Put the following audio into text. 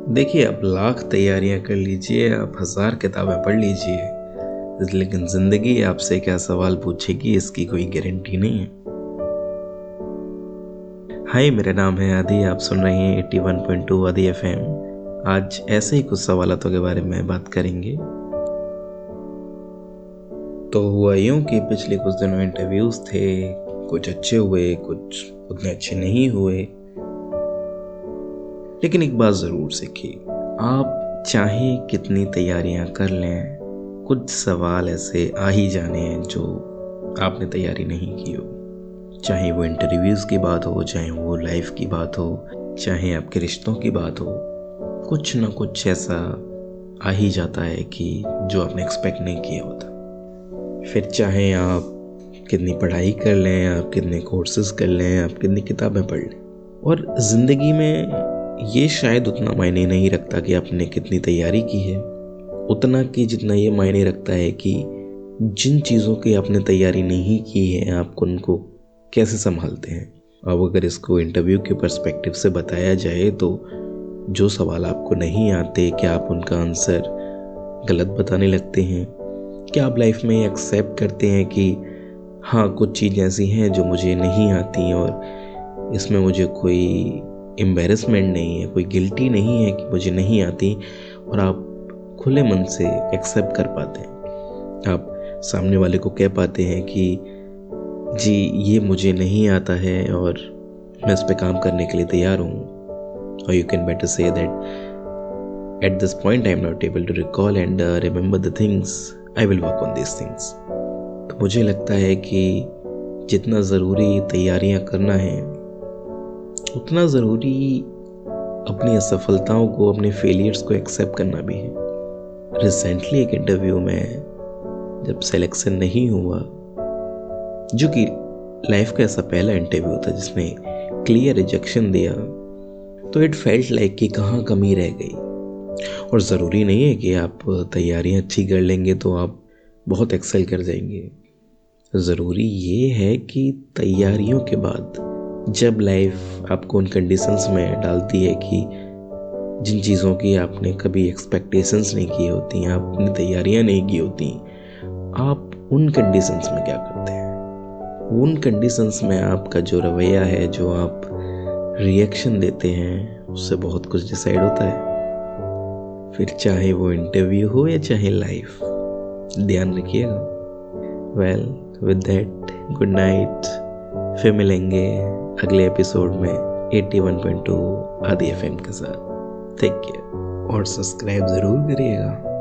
देखिए, आप लाख तैयारियां कर लीजिए, आप 1000 किताबें पढ़ लीजिए, लेकिन ज़िंदगी आपसे क्या सवाल पूछेगी इसकी कोई गारंटी नहीं है। हाय, मेरा नाम है आदि, आप सुन रहे हैं 81.2 आदि एफएम। आज ऐसे ही कुछ सवालों के बारे में बात करेंगे। तो हुआ यूं कि पिछले कुछ दिनों इंटरव्यूज़ थे, कुछ अच्छे हुए, कुछ उतने अच्छे नहीं हुए। लेकिन एक बात ज़रूर सीखी, आप चाहे कितनी तैयारियां कर लें, कुछ सवाल ऐसे आ ही जाने हैं जो आपने तैयारी नहीं की हो। चाहे वो इंटरव्यूज़ की बात हो, चाहे वो लाइफ की बात हो, चाहे आपके रिश्तों की बात हो, कुछ ना कुछ ऐसा आ ही जाता है कि जो आपने एक्सपेक्ट नहीं किया होता। फिर चाहे आप कितनी पढ़ाई कर लें, आप कितने कोर्सेज कर लें, आप कितनी किताबें पढ़ लें, और ज़िंदगी में ये शायद उतना मायने नहीं रखता कि आपने कितनी तैयारी की है, उतना कि जितना ये मायने रखता है कि जिन चीज़ों की आपने तैयारी नहीं की है, आप उनको कैसे संभालते हैं। अब अगर इसको इंटरव्यू के पर्सपेक्टिव से बताया जाए तो जो सवाल आपको नहीं आते, क्या आप उनका आंसर गलत बताने लगते हैं? क्या आप लाइफ में एक्सेप्ट करते हैं कि हाँ, कुछ चीज़ ऐसी हैं जो मुझे नहीं आती और इसमें मुझे कोई एम्बैरेसमेंट नहीं है, कोई गिल्टी नहीं है कि मुझे नहीं आती, और आप खुले मन से एक्सेप्ट कर पाते हैं। आप सामने वाले को कह पाते हैं कि जी, ये मुझे नहीं आता है और मैं इस पे काम करने के लिए तैयार हूँ। और you can better say that at this point I am not able to recall and remember the things, I will work on this things. तो मुझे लगता है कि जितना ज़रूरी तैयारियां करना है, उतना ज़रूरी अपनी असफलताओं को, अपने फेलियर्स को एक्सेप्ट करना भी है। रिसेंटली एक इंटरव्यू में जब सिलेक्शन नहीं हुआ, जो कि लाइफ का ऐसा पहला इंटरव्यू था जिसमें क्लियर रिजेक्शन दिया, तो इट फेल्ट लाइक कि कहाँ कमी रह गई। और ज़रूरी नहीं है कि आप तैयारियां अच्छी कर लेंगे तो आप बहुत एक्सेल कर जाएंगे। ज़रूरी ये है कि तैयारियों के बाद जब लाइफ आपको उन कंडीशंस में डालती है कि जिन चीज़ों की आपने कभी एक्सपेक्टेशंस नहीं की होती, आपने तैयारियां नहीं की होती, आप उन कंडीशंस में क्या करते हैं? उन कंडीशंस में आपका जो रवैया है, जो आप रिएक्शन देते हैं, उससे बहुत कुछ डिसाइड होता है। फिर चाहे वो इंटरव्यू हो या चाहे लाइफ, ध्यान रखिएगा। Well, with that, good night. फिर मिलेंगे अगले एपिसोड में 81.2 आदि एफएम के साथ। टेक केयर और सब्सक्राइब ज़रूर करिएगा।